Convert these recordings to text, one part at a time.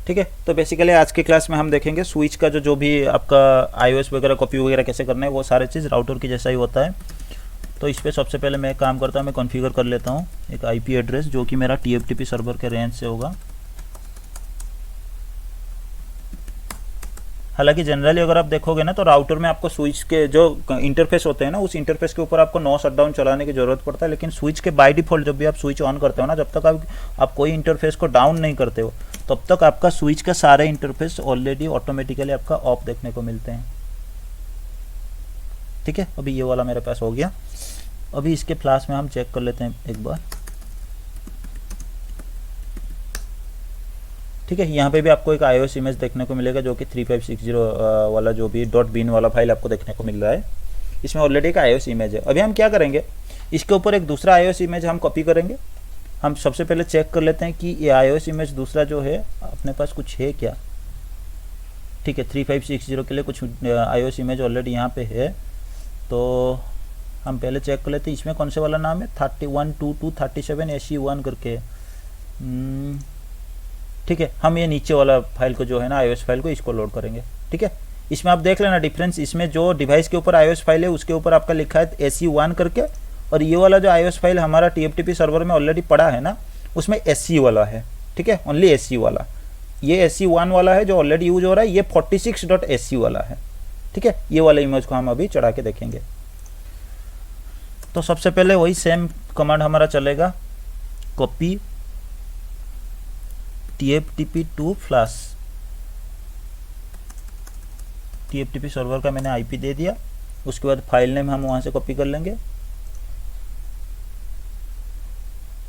ठीक है। तो बेसिकली आज की क्लास में हम देखेंगे स्विच का जो भी आपका आईओएस वगैरह कॉपी वगैरह कैसे करना है, वो सारे चीज़ राउटर की जैसा ही होता है। तो इस पर सबसे पहले मैं एक काम करता हूँ, मैं कॉन्फ़िगर कर लेता हूँ एक आईपी एड्रेस जो कि मेरा टीएफटीपी सर्वर के रेंज से होगा। हालांकि जनरली अगर आप देखोगे ना तो राउटर में आपको स्विच के जो इंटरफेस होते हैं ना, उस इंटरफेस के ऊपर आपको नो शटडाउन चलाने की ज़रूरत पड़ता है। लेकिन स्विच के बाय डिफ़ॉल्ट जब भी आप स्विच ऑन करते हो ना, जब तक आप कोई इंटरफेस को डाउन नहीं करते हो तब तक आपका स्विच का सारे इंटरफेस ऑलरेडी ऑटोमेटिकली आपका ऑफ देखने को मिलते हैं। ठीक है, अभी ये वाला मेरे पास हो गया। अभी इसके फ्लैश में हम चेक कर लेते हैं एक बार। ठीक है, यहाँ पे भी आपको एक iOS इमेज देखने को मिलेगा जो कि 3560 वाला जो भी .bin वाला फाइल आपको देखने को मिल रहा है। इसमें ऑलरेडी एक iOS इमेज है। अभी हम क्या करेंगे, इसके ऊपर एक दूसरा iOS इमेज हम कॉपी करेंगे। हम सबसे पहले चेक कर लेते हैं कि ये iOS इमेज दूसरा जो है अपने पास कुछ है क्या। ठीक है, 3560 के लिए कुछ iOS इमेज ऑलरेडी यहाँ पे है। तो हम पहले चेक कर लेते हैं इसमें कौन से वाला नाम है, 312237 SE1 करके। ठीक है, हम ये नीचे वाला फाइल को जो है ना iOS फाइल को इसको लोड करेंगे। ठीक है, इसमें आप देख लेना डिफरेंस, इसमें जो डिवाइस के ऊपर iOS फाइल है उसके ऊपर आपका लिखा है SE1 करके, और ये वाला जो iOS फाइल हमारा TFTP सर्वर में ऑलरेडी पड़ा है ना, उसमें SE वाला है। ठीक है, ओनली SE वाला, ये SE1 वाला है जो ऑलरेडी यूज हो रहा है, ये 46.SE वाला है। ठीक है, ये वाला इमेज को हम अभी चढ़ा के देखेंगे। तो सबसे पहले वही सेम कमांड हमारा चलेगा, copy TFTP to flash. TFTP server का मैंने आईपी दे दिया, उसके बाद फाइल नेम हम वहां से कॉपी कर लेंगे।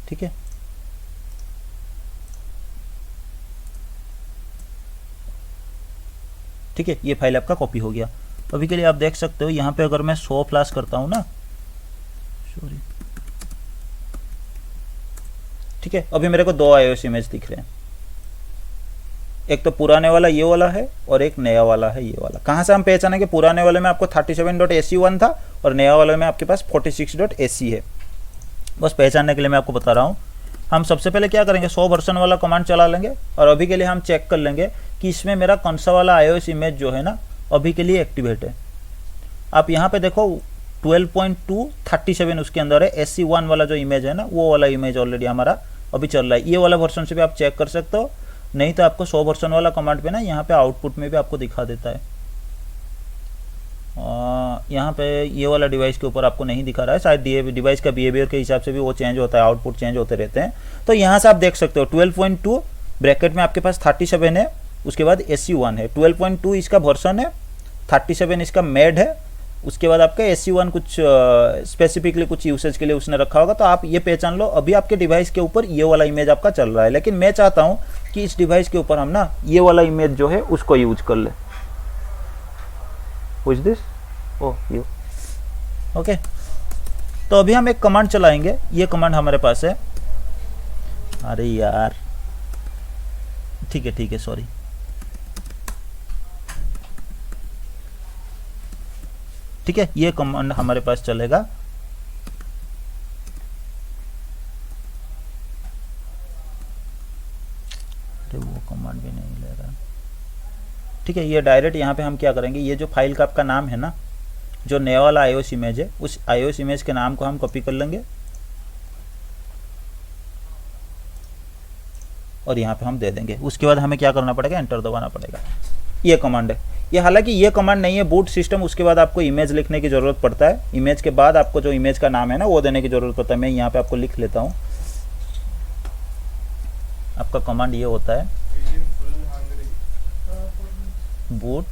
ठीक है, ठीक है, ये फाइल आपका कॉपी हो गया। अभी के लिए आप देख सकते हो यहाँ पे अगर मैं 100 फ्लैश करता हूँ ना, सॉरी, ठीक है, अभी मेरे को दो iOS इमेज दिख रहे हैं। एक तो पुराने वाला ये वाला है और एक नया वाला है ये वाला। कहाँ से हम पहचानेंगे, पुराने वाले में आपको 37.SE1 था और नया वाले में आपके पास 46.SE है। बस पहचानने के लिए मैं आपको बता रहा हूँ। हम सबसे पहले क्या करेंगे, 100 वर्जन वाला कमांड चला लेंगे और अभी के लिए हम चेक कर लेंगे कि इसमें मेरा कौन सा वाला iOS इमेज जो है ना अभी के लिए एक्टिवेट है। आप यहाँ पे देखो 12.237 उसके अंदर है, SE1 वाला जो इमेज है ना, वो वाला इमेज ऑलरेडी हमारा अभी चल रहा है। ये वाला वर्जन से भी आप चेक कर सकते हो, नहीं तो आपको 100 वर्जन वाला कमांड पे ना यहाँ पे आउटपुट में भी आपको दिखा देता है। यहाँ पे ये वाला डिवाइस के ऊपर आपको नहीं दिखा रहा है, शायद डिवाइस का बिहेवियर के हिसाब से भी वो चेंज होता है, आउटपुट चेंज होते रहते हैं। तो यहाँ से आप देख सकते हो 12.2 ब्रैकेट में आपके पास 37 है, उसके बाद SE1 है। 12.2 इसका वर्जन है, 37 इसका मेड है, उसके बाद आपका SE1 कुछ स्पेसिफिकली कुछ यूसेज के लिए उसने रखा होगा। तो आप ये पहचान लो अभी आपके डिवाइस के ऊपर ये वाला इमेज आपका चल रहा है, लेकिन मैं चाहता हूँ कि इस डिवाइस के ऊपर हम ना ये वाला इमेज जो है उसको यूज कर ले। Who is this? Oh, you. Okay, तो अभी हम एक कमांड चलाएंगे, ये कमांड हमारे पास है। अरे यार, ठीक है, सॉरी। ठीक है, ये कमांड हमारे पास चलेगा। अरे वो कमांड भी नहीं ले रहा। ठीक है, ये डायरेक्ट यहाँ पे हम क्या करेंगे, ये जो फाइल का आपका नाम है ना, जो नया वाला iOS इमेज है, उस iOS इमेज के नाम को हम कॉपी कर लेंगे और यहाँ पे हम दे देंगे। उसके बाद हमें क्या करना पड़ेगा, एंटर दबाना पड़ेगा। ये कमांड है ये, हालांकि ये कमांड नहीं है, बूट सिस्टम। उसके बाद आपको इमेज लिखने की ज़रूरत पड़ता है, इमेज के बाद आपको जो इमेज का नाम है ना वो देने की ज़रूरत पड़ता है। मैं यहाँ पे आपको लिख लेता हूँ, आपका कमांड ये होता है बूट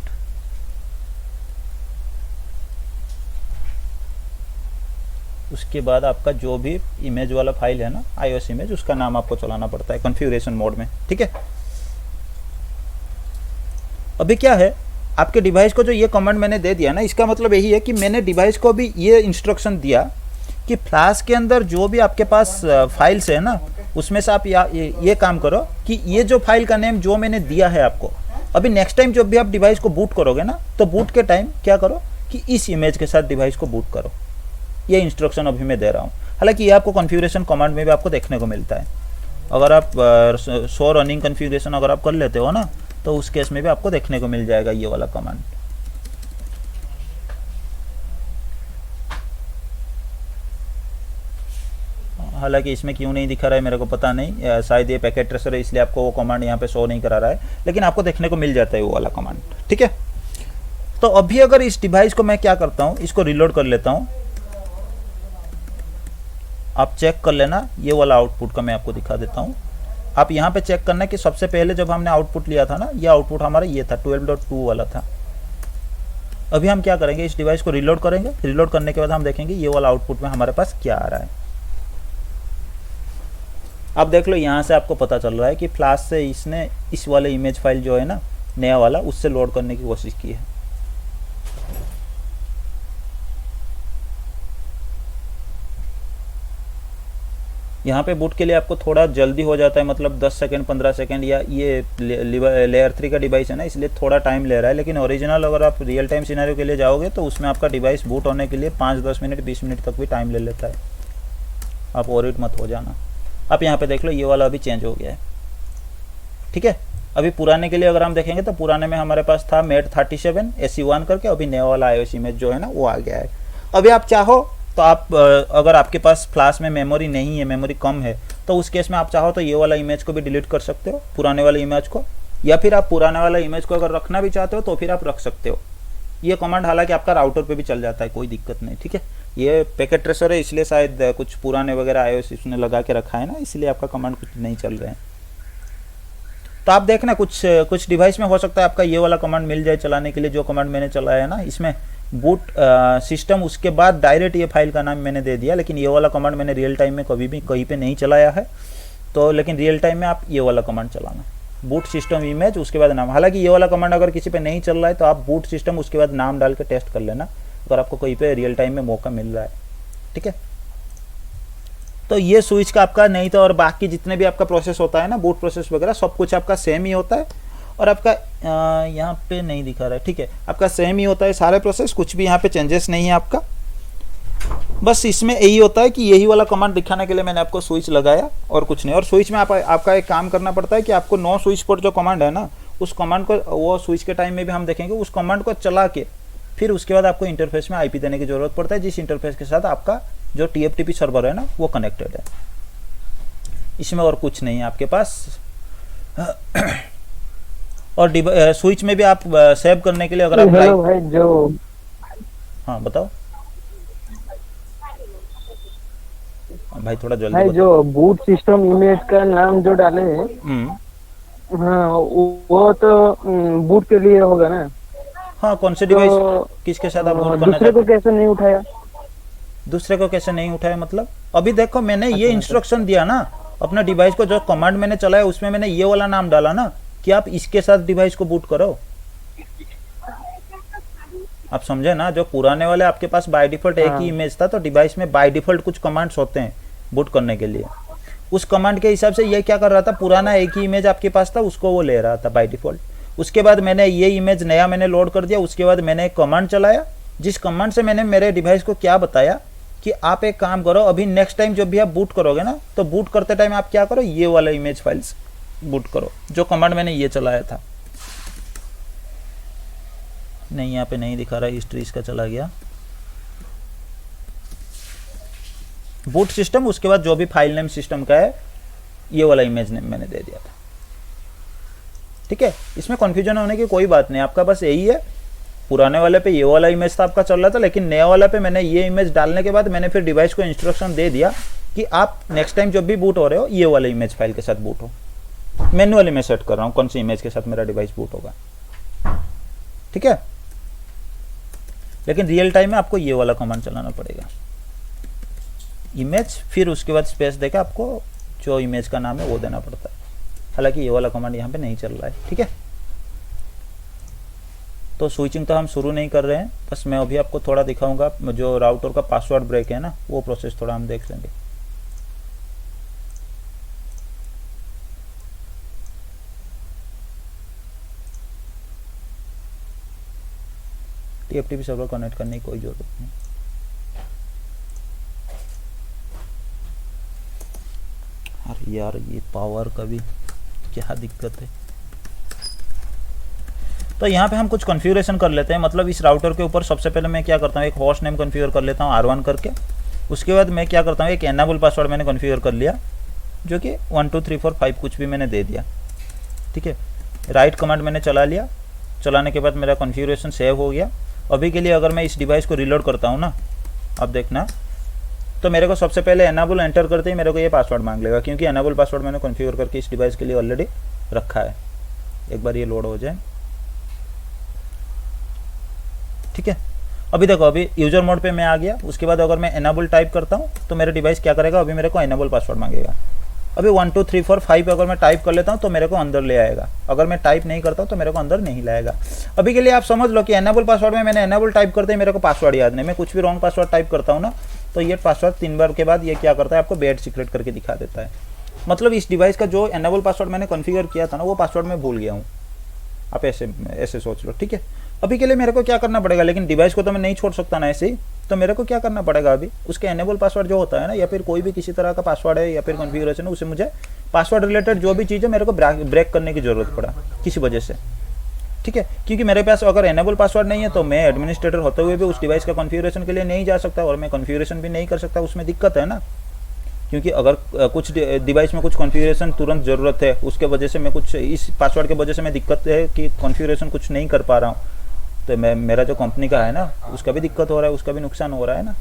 उसके बाद आपका जो भी इमेज वाला फाइल है ना iOS इमेज, उसका नाम आपको चलाना पड़ता है कॉन्फ़िगरेशन मोड में। ठीक है, अभी क्या है, आपके डिवाइस को जो ये कमांड मैंने दे दिया ना, इसका मतलब यही है कि मैंने डिवाइस को भी ये इंस्ट्रक्शन दिया कि फ्लैश के अंदर जो भी आपके पास फाइल्स है ना, उसमें से आप ये काम करो कि ये जो फाइल का नेम जो मैंने दिया है आपको, अभी नेक्स्ट टाइम जब भी आप डिवाइस को बूट करोगे ना, तो बूट के टाइम क्या करो कि इस इमेज के साथ डिवाइस को बूट करो। ये इंस्ट्रक्शन अभी मैं दे रहा हूँ। हालांकि ये आपको कॉन्फ़िगरेशन कमांड में भी आपको देखने को मिलता है। अगर आप शो रनिंग कॉन्फ़िगरेशन अगर आप कर लेते हो ना, तो उस केस में भी आपको देखने को मिल जाएगा ये वाला कमांड। हालांकि इसमें क्यों नहीं दिखा रहा है मेरे को पता नहीं, शायद ये पैकेट ट्रेसर है इसलिए आपको वो कमांड यहाँ पे शो नहीं करा रहा है, लेकिन आपको देखने को मिल जाता है वो वाला कमांड। ठीक है, तो अभी अगर इस डिवाइस को मैं क्या करता हूँ, इसको रिलोड कर लेता हूँ। आप चेक कर लेना, ये वाला आउटपुट का मैं आपको दिखा देता हूँ। आप यहाँ पे चेक करना कि सबसे पहले जब हमने आउटपुट लिया था ना, ये आउटपुट हमारा ये था 12.2 वाला था। अभी हम क्या करेंगे, इस डिवाइस को रिलोड करेंगे। रिलोड करने के बाद हम देखेंगे ये वाला आउटपुट में हमारे पास क्या आ रहा है। आप देख लो, यहाँ से आपको पता चल रहा है कि फ्लैश से इसने इस वाले इमेज फाइल जो है ना नया वाला, उससे लोड करने की कोशिश की है। यहाँ पे बूट के लिए आपको थोड़ा जल्दी हो जाता है, मतलब 10 सेकंड 15 सेकंड, या ये लेयर 3 का डिवाइस है ना इसलिए थोड़ा टाइम ले रहा है। लेकिन ओरिजिनल अगर आप रियल टाइम सिनेरियो के लिए जाओगे तो उसमें आपका डिवाइस बूट होने के लिए 5-10 मिनट 20 मिनट तक भी टाइम ले लेता है। आप वरीड मत हो जाना। आप यहाँ पे देख लो, ये वाला अभी चेंज हो गया है। ठीक है, अभी पुराने के लिए अगर हम देखेंगे तो पुराने में हमारे पास था मेड 37 AC1 करके, अभी नया वाला iOS इमेज जो है ना वो आ गया है। अभी आप चाहो तो आप अगर आपके पास फ्लैश में मेमोरी नहीं है, मेमोरी कम है, तो उस केस में आप चाहो तो ये वाला इमेज को भी डिलीट कर सकते हो, पुराने वाले इमेज को, या फिर आप पुराने वाला इमेज को अगर रखना भी चाहते हो तो फिर आप रख सकते हो। ये कमांड हालांकि आपका राउटर पे भी चल जाता है, कोई दिक्कत नहीं। ठीक है, ये पैकेट ट्रेसर है इसलिए शायद कुछ पुराने वगैरह iOS इसने लगा के रखा है ना, इसलिए आपका कमांड कुछ नहीं चल रहे हैं। तो आप देखना कुछ डिवाइस में हो सकता है आपका ये वाला कमांड मिल जाए चलाने के लिए, जो कमांड मैंने चलाया है ना इसमें बूट सिस्टम, उसके बाद डायरेक्ट ये फाइल का नाम मैंने दे दिया। लेकिन ये वाला कमांड मैंने रियल टाइम में कभी भी कहीं पे नहीं चलाया है, तो लेकिन रियल टाइम में आप ये वाला कमांड चलाना, बूट सिस्टम इमेज उसके बाद नाम। हालांकि ये वाला कमांड अगर किसी पे नहीं चल रहा है तो आप बूट सिस्टम उसके बाद नाम डाल के टेस्ट कर लेना, अगर आपको कहीं पे रियल टाइम में मौका मिल रहा है। ठीक है, तो ये स्विच का आपका नहीं तो और बाकी जितने भी आपका प्रोसेस होता है ना, बूट प्रोसेस वगैरह सब कुछ आपका सेम ही होता है। और आपका यहाँ पे नहीं दिखा रहा है, ठीक है, आपका सेम ही होता है सारे प्रोसेस, कुछ भी यहाँ पे चेंजेस नहीं है आपका। बस इसमें यही होता है कि यही वाला कमांड दिखाने के लिए मैंने आपको स्विच लगाया और कुछ नहीं। और स्विच में आपका एक काम करना पड़ता है कि आपको नो स्विच पर जो कमांड है ना, उस कमांड को, वो स्विच के टाइम में भी हम देखेंगे, उस कमांड को चला के फिर उसके बाद आपको इंटरफेस में आईपी देने की जरूरत पड़ता है, जिस इंटरफेस के साथ आपका जो TFTP सर्वर है ना वो कनेक्टेड है। इसमें और कुछ नहीं है आपके पास। और स्विच में भी आप सेव करने के लिए अगर आप भाई जो, हाँ बताओ भाई, थोड़ा जल्दी भाई जो बूट सिस्टम इमेज का नाम जो डाले हैं, हाँ वो तो बूट के लिए होगा ना। हाँ, कौन से डिवाइस किसके साथ आप बूट करना दूसरे को कैसे नहीं उठाया? दूसरे को कैसे नहीं उठाया मतलब? अभी देखो मैंने ये इंस्ट्रक्शन दिया ना, अपना डिवाइस को जो कमांड मैंने चलाया उसमें मैंने ये वाला नाम डाला ना कि आप इसके साथ डिवाइस को बूट करो। आप समझे ना, जो पुराने वाले आपके पास बाय डिफॉल्ट एक ही इमेज था, तो डिवाइस में बाय डिफॉल्ट कुछ कमांड्स होते हैं बूट करने के लिए। उस कमांड के हिसाब से ये क्या कर रहा था, पुराना एक ही इमेज आपके पास था उसको वो ले रहा था बाय डिफॉल्ट। उसके बाद मैंने ये इमेज नया मैंने लोड कर दिया, उसके बाद मैंने एक कमांड चलाया, जिस कमांड से मैंने मेरे डिवाइस को क्या बताया कि आप एक काम करो, अभी नेक्स्ट टाइम जब भी आप बूट करोगे ना, तो बूट करते टाइम आप क्या करो, ये वाला इमेज फाइल्स बूट करो, जो कमांड मैंने ये चलाया था। नहीं, यहाँ पे नहीं दिखा रहा है, हिस्ट्री इसका चला गया। बूट सिस्टम, उसके बाद जो भी फाइल नेम सिस्टम का है, ये वाला इमेज नेम मैंने दे दिया था। ठीक है, इसमें कन्फ्यूजन होने की कोई बात नहीं, आपका बस यही है, पुराने वाले पे ये वाला इमेज था आपका चल रहा था, लेकिन नया वाला पे मैंने ये इमेज डालने के बाद मैंने फिर डिवाइस को इंस्ट्रक्शन दे दिया कि आप नेक्स्ट टाइम जब भी बूट हो रहे हो ये वाले इमेज फाइल के साथ बूट हो। मैन्युअली मैं सेट कर रहा हूँ कौन सी इमेज के साथ मेरा डिवाइस बूट होगा। ठीक है, लेकिन रियल टाइम में आपको ये वाला कमांड चलाना पड़ेगा, इमेज, फिर उसके बाद स्पेस देकर आपको जो इमेज का नाम है वो देना पड़ता है। हालांकि ये वाला कमांड यहाँ पे नहीं चल रहा है। ठीक है, तो स्विचिंग तो हम शुरू नहीं कर रहे हैं, बस मैं अभी आपको थोड़ा दिखाऊंगा, जो राउटर का पासवर्ड ब्रेक है ना, वो प्रोसेस थोड़ा हम देख लेंगे। TFTP सर्वर कनेक्ट करने की कोई जरूरत नहीं। अरे यार ये पावर का भी क्या दिक्कत है। तो यहाँ पे हम कुछ कॉन्फ़िगरेशन कर लेते हैं। मतलब इस राउटर के ऊपर सबसे पहले मैं क्या करता हूँ, एक होस्ट नेम कॉन्फ़िगर कर लेता हूँ R1 करके। उसके बाद मैं क्या करता हूँ, एक एनेबल पासवर्ड मैंने कॉन्फ़िगर कर लिया जो कि 1 2 3 4 5 कुछ भी मैंने दे दिया। ठीक है, राइट कमांड मैंने चला लिया। चलाने के बाद मेरा कॉन्फ़िगरेशन सेव हो गया। अभी के लिए अगर मैं इस डिवाइस को रीलोड करता हूँ ना, अब देखना, तो मेरे को सबसे पहले एनेबल एंटर करते ही मेरे को ये पासवर्ड मांग लेगा, क्योंकि एनेबल पासवर्ड मैंने कॉन्फ़िगर करके इस डिवाइस के लिए ऑलरेडी रखा है। एक बार ये लोड हो जाए। ठीक है, अभी देखो, अभी यूजर मोड पे मैं आ गया। उसके बाद अगर मैं एनेबल टाइप करता हूँ तो मेरा डिवाइस क्या करेगा, अभी मेरे को एनेबल पासवर्ड मांगेगा। अभी 1 2 3 4 5 अगर मैं टाइप कर लेता हूँ तो मेरे को अंदर ले आएगा। अगर मैं टाइप नहीं करता हूँ तो मेरे को अंदर नहीं लाएगा। अभी के लिए आप समझ लो कि एनेबल पासवर्ड में मैंने एनेबल टाइप करते ही मेरे को पासवर्ड याद नहीं। मैं कुछ भी रॉन्ग पासवर्ड टाइप करता हूँ ना, तो ये पासवर्ड 3 बार के बाद ये क्या करता है, आपको बैड सीक्रेट करके दिखा देता है। मतलब इस डिवाइस का जो एनेबल पासवर्ड मैंने कॉन्फ़िगर किया था ना, वो पासवर्ड मैं भूल गया हूँ। आप ऐसे सोच लो। ठीक है, अभी के लिए मेरे को क्या करना पड़ेगा, लेकिन डिवाइस को तो मैं नहीं छोड़ सकता ना ऐसे ही, तो मेरे को क्या करना पड़ेगा, अभी उसके एनेबल पासवर्ड जो होता है ना, या फिर कोई भी किसी तरह का पासवर्ड है या फिर कॉन्फ़िगरेशन है, उसे मुझे पासवर्ड रिलेटेड जो भी चीज़ है मेरे को ब्रेक करने की ज़रूरत पड़ा किसी वजह से। ठीक है, क्योंकि मेरे पास अगर एनेबल पासवर्ड नहीं है तो मैं एडमिनिस्ट्रेटर होते हुए भी उस डिवाइस का कॉन्फ़िगरेशन के लिए नहीं जा सकता, और मैं कॉन्फ़िगरेशन भी नहीं कर सकता। उसमें दिक्कत है ना, क्योंकि अगर कुछ डिवाइस में कुछ कॉन्फ़िगरेशन तुरंत ज़रूरत है, उसके वजह से मैं कुछ इस पासवर्ड के वजह से मैं दिक्कत है कि कॉन्फ़िगरेशन कुछ नहीं कर पा रहा हूँ, तो मेरा जो कंपनी का है ना, उसका भी दिक्कत हो रहा है, उसका भी नुकसान हो रहा है ना।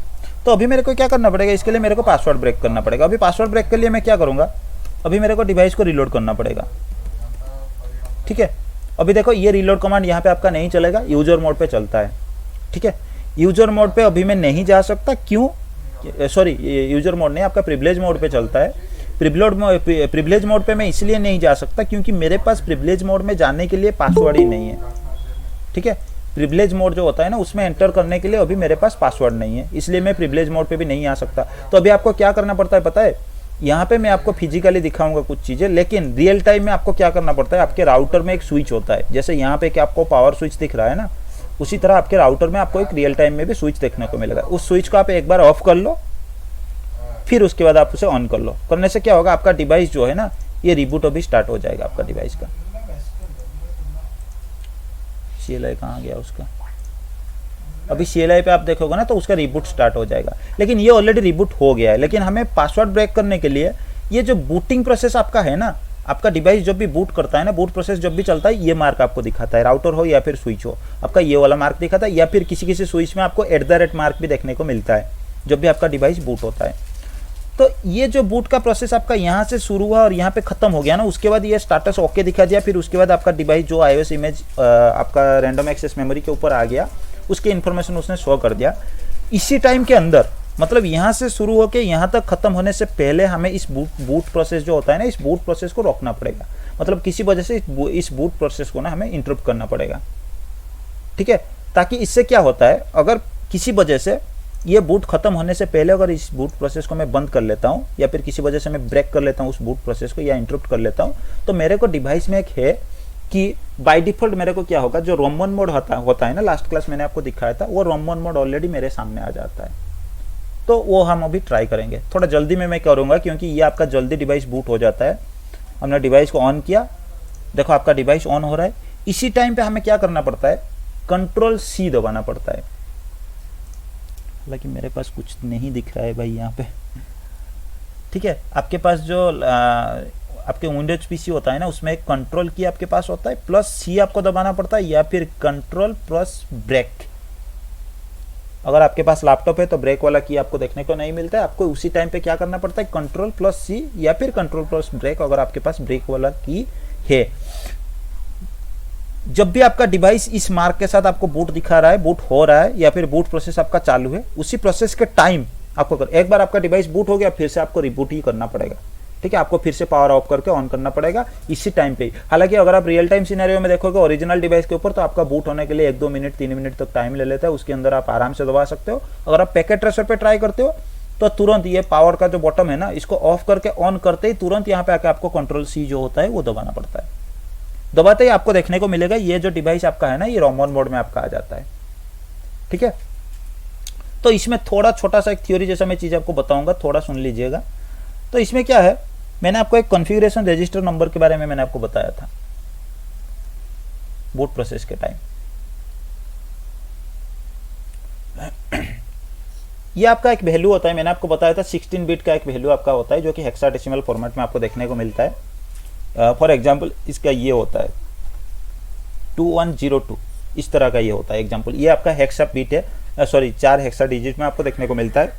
तो अभी मेरे को क्या करना पड़ेगा, इसके लिए मेरे को पासवर्ड ब्रेक करना पड़ेगा। अभी पासवर्ड ब्रेक के लिए मैं क्या करूँगा, अभी मेरे को डिवाइस को रीलोड करना पड़ेगा। ठीक है, अभी देखो ये रीलोड कमांड यहाँ पे आपका नहीं चलेगा, यूजर मोड पे चलता है। ठीक है, यूजर मोड पे अभी मैं नहीं जा सकता। क्यों, सॉरी, यूजर मोड नहीं, आपका प्रिविलेज मोड पे चलता है। प्रिविलेज मोड पे मैं इसलिए नहीं जा सकता क्योंकि मेरे पास प्रिविलेज मोड में जाने के लिए पासवर्ड ही नहीं है। ठीक है, प्रिविलेज मोड जो होता है ना, उसमें एंटर करने के लिए अभी मेरे पास पासवर्ड नहीं है, इसलिए मैं प्रिविलेज मोड पे भी नहीं आ सकता। तो अभी आपको क्या करना पड़ता है पता है, यहाँ पे मैं आपको फिजिकली दिखाऊंगा कुछ चीज़ें, लेकिन रियल टाइम में आपको क्या करना पड़ता है, आपके राउटर में एक स्विच होता है। जैसे यहाँ पे क्या आपको पावर स्विच दिख रहा है ना, उसी तरह आपके राउटर में आपको एक रियल टाइम में भी स्विच देखने को मिलेगा। उस स्विच को आप एक बार ऑफ कर लो, फिर उसके बाद आप उसे ऑन कर लो। करने से क्या होगा, आपका डिवाइस जो है ना, ये रिबूट अभी स्टार्ट हो जाएगा आपका डिवाइस का। CLI कहाँ गया उसका, अभी CLI पे आप देखोगे ना तो उसका रिबूट स्टार्ट हो जाएगा, लेकिन ये ऑलरेडी रिबूट हो गया है। लेकिन हमें पासवर्ड ब्रेक करने के लिए ये जो बूटिंग प्रोसेस आपका है ना, आपका डिवाइस जब भी बूट करता है ना, बूट प्रोसेस जब भी चलता है, ये मार्क आपको दिखाता है, राउटर हो या फिर स्विच हो, आपका ये वाला मार्क दिखाता है, या फिर किसी किसी स्विच में आपको @ मार्क भी देखने को मिलता है जब भी आपका डिवाइस बूट होता है। तो ये जो बूट का प्रोसेस आपका यहाँ से शुरू हुआ और यहाँ पे खत्म हो गया ना, उसके बाद ये स्टाटस ओके दिखा दिया, फिर उसके बाद आपका डिवाइस जो iOS इमेज आपका रैंडम एक्सेस मेमोरी के ऊपर आ गया, उसकी इन्फॉर्मेशन उसने शो कर दिया। इसी टाइम के अंदर, मतलब यहाँ से शुरू होकर यहाँ तक खत्म होने से पहले हमें इस बूट प्रोसेस जो होता है ना, इस बूट प्रोसेस को रोकना पड़ेगा। मतलब किसी वजह से इस बूट प्रोसेस को ना हमें इंटरप्ट करना पड़ेगा। ठीक है, ताकि इससे क्या होता है, अगर किसी वजह से ये बूट खत्म होने से पहले अगर इस बूट प्रोसेस को मैं बंद कर लेता हूँ, या फिर किसी वजह से मैं ब्रेक कर लेता हूँ उस बूट प्रोसेस को, या इंटरप्ट कर लेता हूँ, तो मेरे को डिवाइस में एक है कि बाय डिफॉल्ट मेरे को क्या होगा, जो रोम 1 मोड होता है ना, लास्ट क्लास मैंने आपको दिखाया था, वो रोम 1 मोड ऑलरेडी मेरे सामने आ जाता है। तो वो हम अभी ट्राई करेंगे, थोड़ा जल्दी में मैं करूँगा, क्योंकि ये आपका जल्दी डिवाइस बूट हो जाता है। हमने डिवाइस को ऑन किया, देखो आपका डिवाइस ऑन हो रहा है। इसी टाइम पे हमें क्या करना पड़ता है, Ctrl+C दबाना पड़ता है। हालांकि मेरे पास कुछ नहीं दिख रहा है भाई यहाँ पे। ठीक है, आपके पास जो आपके विंडोज पीसी होता है ना, उसमें एक कंट्रोल की आपके पास होता है, +C आपको दबाना पड़ता है, या फिर Ctrl+ब्रेक। अगर आपके पास लैपटॉप है तो ब्रेक वाला की आपको देखने को नहीं मिलता है, आपको उसी टाइम पे क्या करना पड़ता है, Ctrl+C या फिर Ctrl+ब्रेक, अगर आपके पास ब्रेक वाला की है। जब भी आपका डिवाइस इस मार्क के साथ आपको बूट दिखा रहा है, बूट हो रहा है, या फिर बूट प्रोसेस आपका चालू है, उसी प्रोसेस के टाइम आपको एक बार आपका डिवाइस बूट हो गया, फिर से आपको रिबूट ही करना पड़ेगा। ठीक है, आपको फिर से पावर ऑफ करके ऑन करना पड़ेगा इसी टाइम पे ही। हालांकि अगर आप रियल टाइम सिनेरियो में देखोगे ओरिजिनल डिवाइस के ऊपर, तो आपका बूट होने के लिए 1-2 मिनट 3 मिनट तक टाइम ले लेता है, उसके अंदर आप आराम से दबा सकते हो। अगर आप पैकेट ट्रेसर पे ट्राई करते हो तो तुरंत ये पावर का जो बॉटम है ना, इसको ऑफ करके ऑन करते ही तुरंत यहाँ पे आके आपको Ctrl+C जो होता है वो दबाना पड़ता है। दबाते ही आपको देखने को मिलेगा ये जो डिवाइस आपका है ना, ये रोम 1 मोड में आपका आ जाता है। ठीक है, तो इसमें थोड़ा छोटा सा एक थ्योरी जैसा मैं चीज़ आपको बताऊंगा, थोड़ा सुन लीजिएगा। तो इसमें क्या है मैंने आपको एक कॉन्फ़िगरेशन रजिस्टर नंबर के बारे में मैंने आपको बताया था बूट प्रोसेस के टाइम। ये आपका एक वैल्यू होता है, मैंने आपको बताया था 16 बिट का एक वैल्यू आपका होता है जो कि हेक्साडेसिमल फॉर्मेट में आपको देखने को मिलता है। फॉर एग्जांपल इसका ये होता है 2102, इस तरह का ये होता है एग्जांपल। ये आपका हेक्सा बिट है, सॉरी 4 हेक्सा डिजिट में आपको देखने को मिलता है।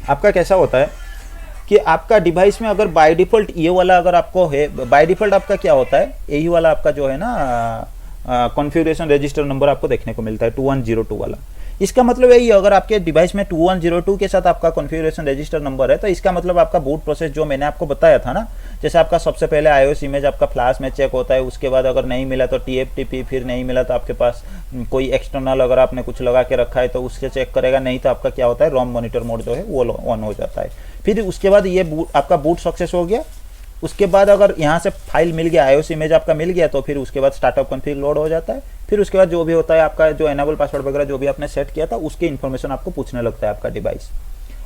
आपका कैसा होता है कि आपका डिवाइस में अगर बाय डिफ़ॉल्ट ये वाला अगर आपको है, बाय डिफ़ॉल्ट आपका क्या होता है, यही वाला आपका जो है ना कॉन्फ़िगरेशन रजिस्टर नंबर आपको देखने को मिलता है 2102 वाला। इसका मतलब यही है, अगर आपके डिवाइस में 2102 के साथ आपका कॉन्फ़िगरेशन रजिस्टर नंबर है तो इसका मतलब आपका बूट प्रोसेस जो मैंने आपको बताया था ना, जैसे आपका सबसे पहले iOS इमेज आपका फ्लैश में चेक होता है, उसके बाद अगर नहीं मिला तो TFTP, फिर नहीं मिला तो आपके पास कोई एक्सटर्नल अगर आपने कुछ लगा के रखा है तो उससे चेक करेगा, नहीं तो आपका क्या होता है रोम मॉनिटर मोड जो है वो ऑन हो जाता है। फिर उसके बाद ये आपका बूट सक्सेस हो गया। उसके बाद अगर यहाँ से फाइल मिल गया, iOS इमेज आपका मिल गया, तो फिर उसके बाद स्टार्टअप कॉन्फ़िग लोड हो जाता है। फिर उसके बाद जो भी होता है आपका जो एनेबल पासवर्ड वगैरह जो भी आपने सेट किया था उसकी इन्फॉर्मेशन आपको पूछने लगता है आपका डिवाइस,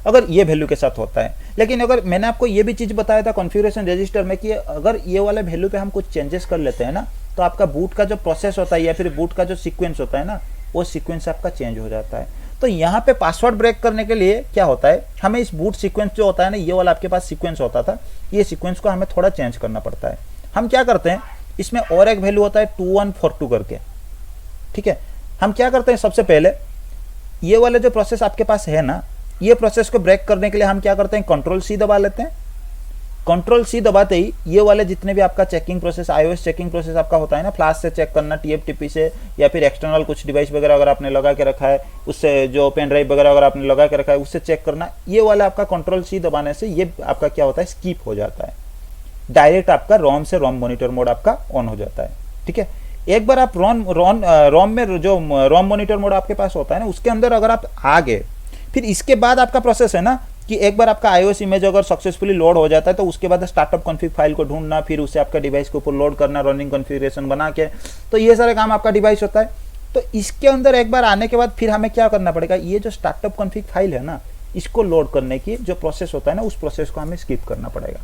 अगर ये वैल्यू के साथ होता है। लेकिन अगर मैंने आपको ये भी चीज़ बताया था कॉन्फ़िगरेशन रजिस्टर में कि अगर ये वाले वैल्यू पे हम कुछ चेंजेस कर लेते हैं ना, तो आपका बूट का जो प्रोसेस होता है या फिर बूट का जो सीक्वेंस होता है ना, वो सीक्वेंस आपका चेंज हो जाता है। तो यहाँ पे पासवर्ड ब्रेक करने के लिए क्या होता है, हमें इस बूट सीक्वेंस जो होता है ना, ये वाला आपके पास सीक्वेंस होता था, ये सीक्वेंस को हमें थोड़ा चेंज करना पड़ता है। हम क्या करते हैं, इसमें और एक वैल्यू होता है 2142 करके, ठीक है। हम क्या करते हैं, सबसे पहले ये वाले जो प्रोसेस आपके पास है ना, ये प्रोसेस को ब्रेक करने के लिए हम क्या करते हैं, Ctrl+C दबा लेते हैं। Ctrl+C दबाते ही ये वाले जितने भी आपका checking process, iOS checking process आपका होता है ना, फ्लैश से चेक करना, TFTP से, या फिर एक्सटर्नल कुछ डिवाइस वगैरह अगर आपने लगा के रखा है उससे, जो पेन ड्राइव वगैरह अगर आपने लगा के रखा है उससे चेक करना, ये वाला आपका Ctrl+C दबाने से ये आपका क्या होता है, स्किप हो जाता है। डायरेक्ट आपका रोम से रोम मॉनिटर मोड आपका ऑन हो जाता है, ठीक है। एक बार आप रोम में जो रोम मॉनिटर मोड आपके पास होता है ना, उसके अंदर अगर आप आ गए, फिर इसके बाद आपका प्रोसेस है ना कि एक बार आपका iOS इमेज अगर सक्सेसफुली लोड हो जाता है तो उसके बाद स्टार्टअप कॉन्फ़िग फाइल को ढूंढना, फिर उसे आपका डिवाइस के ऊपर लोड करना, रनिंग कॉन्फ़िगरेशन बना के, तो ये सारे काम आपका डिवाइस होता है। तो इसके अंदर एक बार आने के बाद फिर हमें क्या करना पड़ेगा, ये जो स्टार्टअप कॉन्फ़िग फाइल है ना, इसको लोड करने की जो प्रोसेस होता है ना, उस प्रोसेस को हमें स्किप करना पड़ेगा।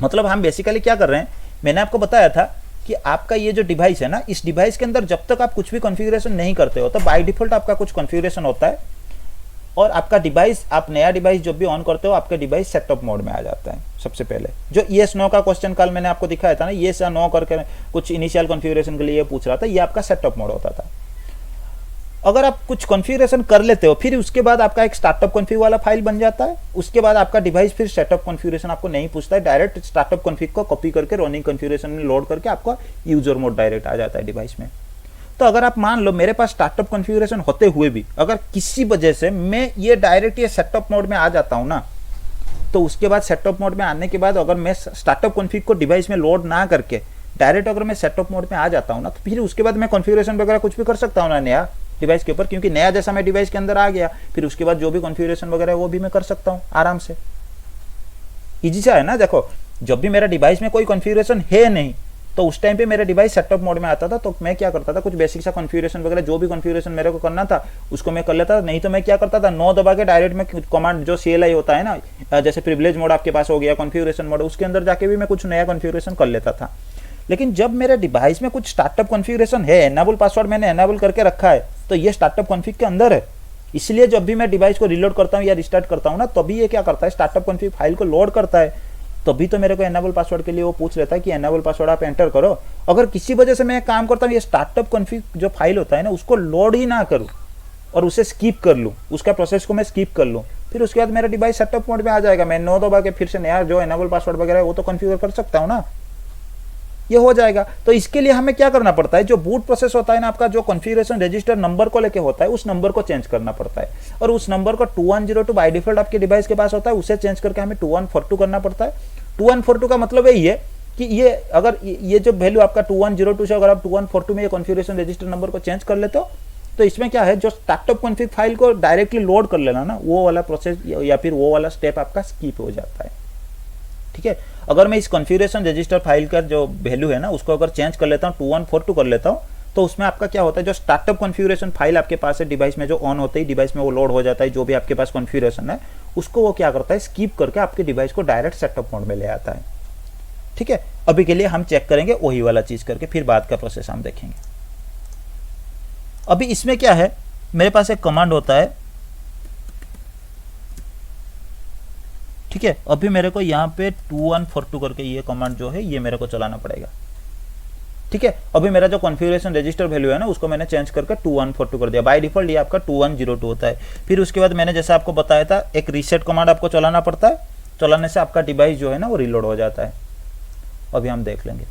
मतलब हम बेसिकली क्या कर रहे हैं, मैंने आपको बताया था कि आपका ये जो डिवाइस है ना, इस डिवाइस के अंदर जब तक आप कुछ भी कॉन्फ़िगरेशन नहीं करते हो तो बाय डिफ़ॉल्ट आपका कुछ कॉन्फ़िगरेशन होता है, और आपका डिवाइस, आप नया डिवाइस जब भी ऑन करते हो आपका डिवाइस सेटअप मोड में आ जाता है। सबसे पहले जो येस नो का क्वेश्चन कल मैंने आपको दिखाया था ना, येस या नो करके कुछ इनिशियल कॉन्फ़िगरेशन के लिए ये पूछ रहा था, ये आपका सेटअप मोड होता था। अगर आप कुछ कॉन्फ़िगरेशन कर लेते हो, फिर उसके बाद आपका एक स्टार्टअप कॉन्फ़िग वाला फाइल बन जाता है। उसके बाद आपका डिवाइस फिर सेटअप कॉन्फ़िगरेशन आपको नहीं पूछता है, डायरेक्ट स्टार्टअप कॉन्फ़िग को कॉपी करके रनिंग कॉन्फ़िगरेशन में लोड करके आपका यूजर मोड डायरेक्ट आ जाता है डिवाइस में। तो अगर आप मान लो मेरे पास स्टार्टअप कॉन्फ़िगरेशन होते हुए भी अगर किसी वजह से मैं ये डायरेक्ट ये सेटअप मोड में आ जाता हूँ ना, तो उसके बाद सेटअप मोड में आने के बाद अगर मैं स्टार्टअप कॉन्फ़िग को डिवाइस में लोड ना करके डायरेक्ट अगर मैं सेटअप मोड में आ जाता हूँ ना, तो फिर उसके बाद मैं कॉन्फ़िगरेशन वगैरह कुछ भी कर सकता हूँ ना नया डिवाइस के ऊपर, क्योंकि नया जैसा मैं डिवाइस के अंदर आ गया, फिर उसके बाद जो भी कॉन्फ़िगरेशन वगैरह है वो भी मैं कर सकता हूँ आराम से। ईजी सा है ना। देखो, जब भी मेरा डिवाइस में कोई कॉन्फ़िगरेशन है नहीं तो उस टाइम पे मेरा डिवाइस सेटअप मोड में आता था, तो मैं क्या करता था, कुछ बेसिक सा कॉन्फ़िगरेशन वगैरह जो भी कॉन्फ़िगरेशन मेरे को करना था उसको मैं कर लेता था। नहीं तो मैं क्या करता था, नो दबा के डायरेक्ट में कमांड जो CLI होता है ना, जैसे प्रिविलेज मोड आपके पास हो गया, कॉन्फ़िगरेशन मोड, उसके अंदर जाके भी मैं कुछ नया कॉन्फ़िगरेशन कर लेता था। लेकिन जब मेरे डिवाइस में कुछ स्टार्टअप कॉन्फ़िगरेशन है, एनेबल पासवर्ड मैंने एनेबल करके रखा है, तो ये स्टार्टअप कॉन्फ़िग के अंदर है, इसलिए जब भी मैं डिवाइस को रीलोड करता हूँ या रिस्टार्ट करता हूँ ना, तभी ये क्या करता है, स्टार्टअप कॉन्फ़िग फाइल को लोड करता है। तभी तो मेरे को एनेबल पासवर्ड के लिए वो पूछ लेता है कि एनेबल पासवर्ड आप एंटर करो। अगर किसी वजह से मैं एक काम करता हूँ, ये स्टार्टअप कॉन्फ़िग जो फाइल होता है ना, उसको लोड ही ना करूँ और उसे स्किप कर लूँ, उसका प्रोसेस को मैं स्किप कर लूँ, फिर उसके बाद मेरा डिवाइस सेटअप मोड में आ जाएगा। मैं नो दबा के फिर से नया जो एनेबल पासवर्ड वगैरह है वो तो कॉन्फ़िगर कर सकता हूँ ना, ये हो जाएगा। तो इसके लिए हमें क्या करना पड़ता है, जो बूट प्रोसेस होता है ना आपका, जो कॉन्फ़िगरेशन रजिस्टर नंबर को लेके होता है, उस नंबर को चेंज करना पड़ता है। और उस नंबर को 2102 बाय डिफॉल्ट आपके डिवाइस के पास होता है, उसे चेंज करके हमें 2142 करना पड़ता है। 2142 का मतलब यही है कि ये अगर ये जो वैल्यू आपका 2102 से अगर आप 2142 में ये कॉन्फ़िगरेशन रजिस्टर नंबर को चेंज कर लेते हो, तो इसमें क्या है, जो स्टार्टअप कॉन्फ़िग फाइल को डायरेक्टली लोड कर लेना ना, वो वाला प्रोसेस या फिर वो वाला स्टेप आपका स्किप हो जाता है। ठीक है। अगर मैं इस कॉन्फ़िगरेशन रजिस्टर फाइल का जो वैल्यू है ना, उसको अगर चेंज कर लेता हूँ, 2142 कर लेता हूँ, तो उसमें आपका क्या होता है, जो स्टार्टअप कॉन्फ़िगरेशन फाइल आपके पास है डिवाइस में, जो ऑन होते ही डिवाइस में वो लोड हो जाता है, जो भी आपके पास कॉन्फ़िगरेशन है उसको वो क्या करता है, स्किप करके आपके डिवाइस को डायरेक्ट सेटअप मोड में ले आता है। ठीक है, अभी के लिए हम चेक करेंगे वही वाला चीज़ करके, फिर बाद का प्रोसेस हम देखेंगे। अभी इसमें क्या है, मेरे पास एक कमांड होता है, ठीक है। अभी मेरे को यहाँ पे 2142 करके ये कमांड जो है ये मेरे को चलाना पड़ेगा। ठीक है, अभी मेरा जो कॉन्फ़िगरेशन रजिस्टर वैल्यू है ना उसको मैंने चेंज करके 2142 कर दिया। बाय डिफॉल्ट ये आपका 2102 होता है। फिर उसके बाद मैंने जैसे आपको बताया था एक रीसेट कमांड आपको चलाना पड़ता है, चलाने से आपका डिवाइस जो है ना वो रीलोड हो जाता है। अभी हम देख लेंगे।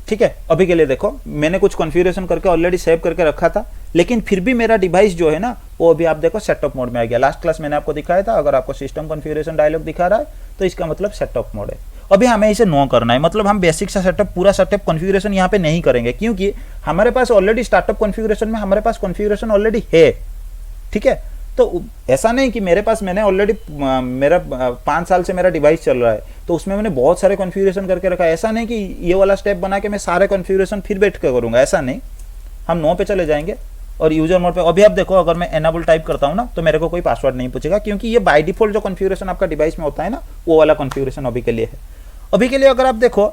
ठीक है, अभी के लिए देखो मैंने कुछ कॉन्फ़िगरेशन करके ऑलरेडी सेव करके रखा था, लेकिन फिर भी मेरा डिवाइस जो है ना वो अभी आप देखो सेटअप मोड में आ गया। लास्ट क्लास मैंने आपको दिखाया था, अगर आपको सिस्टम कॉन्फ़िगरेशन डायलॉग दिखा रहा है तो इसका मतलब सेटअप मोड है। अभी हमें इसे नो करना है, मतलब हम बेसिक सा सेटअप पूरा सेटअप कॉन्फ़िगरेशन यहाँ पे नहीं करेंगे, क्योंकि हमारे पास ऑलरेडी स्टार्टअप कॉन्फ़िगरेशन में हमारे पास कॉन्फ़िगरेशन ऑलरेडी है। ठीक है, तो ऐसा नहीं कि मेरे पास मैंने ऑलरेडी मेरा 5 साल से मेरा डिवाइस चल रहा है तो उसमें मैंने बहुत सारे कॉन्फ़िगरेशन करके रखा है। ऐसा नहीं कि ये वाला स्टेप बना के मैं सारे कॉन्फ़िगरेशन फिर बैठ के करूंगा, ऐसा नहीं। हम नो पे चले जाएंगे और यूजर मोड पे। अभी आप देखो अगर मैं एनेबल टाइप करता हूँ ना तो मेरे को कोई पासवर्ड नहीं पूछेगा, क्योंकि ये बाय डिफॉल्ट जो कॉन्फ़िगरेशन आपका डिवाइस में होता है ना वो वाला कॉन्फ़िगरेशन अभी के लिए है। अभी के लिए अगर आप देखो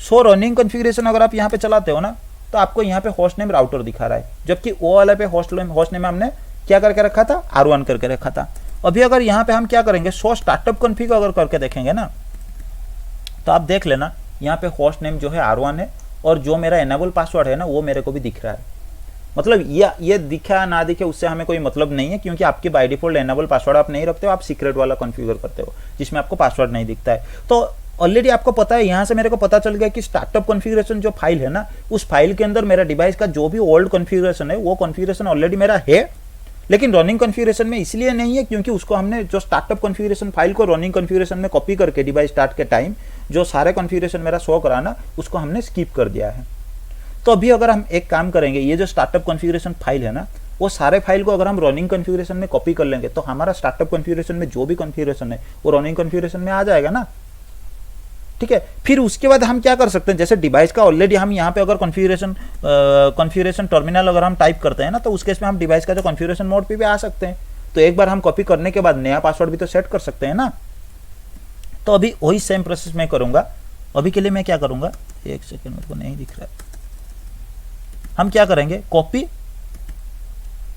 शो रनिंग कॉन्फ़िगरेशन अगर आप यहाँ पे चलाते हो ना तो आपको यहाँ पे होस्ट नेम राउटर दिखा रहा है, जबकि वो वाला पे होस्ट नेम हमने क्या करके रखा था, R1 करके रखा था। अभी अगर यहाँ पे हम क्या करेंगे, शो स्टार्टअप कॉन्फ़िग अगर करके देखेंगे ना तो आप देख लेना यहाँ पे होस्ट नेम जो है R1 है और जो मेरा एनेबल पासवर्ड है ना वो मेरे को भी दिख रहा है। मतलब ये दिखा ना दिखे उससे हमें कोई मतलब नहीं है, क्योंकि आपके बाय डिफॉल्ट एनेबल पासवर्ड आप नहीं रखते हो, आप सीक्रेट वाला कॉन्फ़िगर करते हो जिसमें आपको पासवर्ड नहीं दिखता है। तो ऑलरेडी आपको पता है, यहाँ से मेरे को पता चल गया कि स्टार्टअप कॉन्फ़िगरेशन जो फाइल है ना उस फाइल के अंदर मेरा डिवाइस का जो भी ओल्ड कॉन्फ़िगरेशन है वो कॉन्फ़िगरेशन ऑलरेडी मेरा है, लेकिन रनिंग कॉन्फ़िगरेशन में इसलिए नहीं है क्योंकि उसको हमने जो स्टार्टअप कॉन्फ़िगरेशन फाइल को रनिंग कॉन्फ़िगरेशन में कॉपी करके डिवाइस स्टार्ट के टाइम जो सारे कॉन्फ़िगरेशन मेरा शो कराना उसको हमने स्किप कर दिया है। तो अभी अगर हम एक काम करेंगे, ये जो स्टार्टअप कॉन्फ़िगरेशन फाइल है ना वो सारे फाइल को अगर हम रनिंग कॉन्फ़िगरेशन में कॉपी कर लेंगे तो हमारा स्टार्टअप कॉन्फ़िगरेशन में जो भी कॉन्फ़िगरेशन है वो रनिंग कॉन्फ़िगरेशन में आ जाएगा ना। ठीक है, फिर उसके बाद हम क्या कर सकते हैं, जैसे डिवाइस का ऑलरेडी हम यहाँ पे अगर कॉन्फ़िगरेशन टर्मिनल अगर हम टाइप करते हैं ना तो उस केस में हम डिवाइस का जो कॉन्फ़िगरेशन मोड पे भी आ सकते हैं। तो एक बार हम कॉपी करने के बाद नया पासवर्ड भी तो सेट कर सकते हैं ना। तो अभी वही सेम प्रोसेस मैं करूंगा। अभी के लिए मैं क्या करूंगा, एक सेकेंड मेरे को नहीं दिख रहा है। हम क्या करेंगे, कॉपी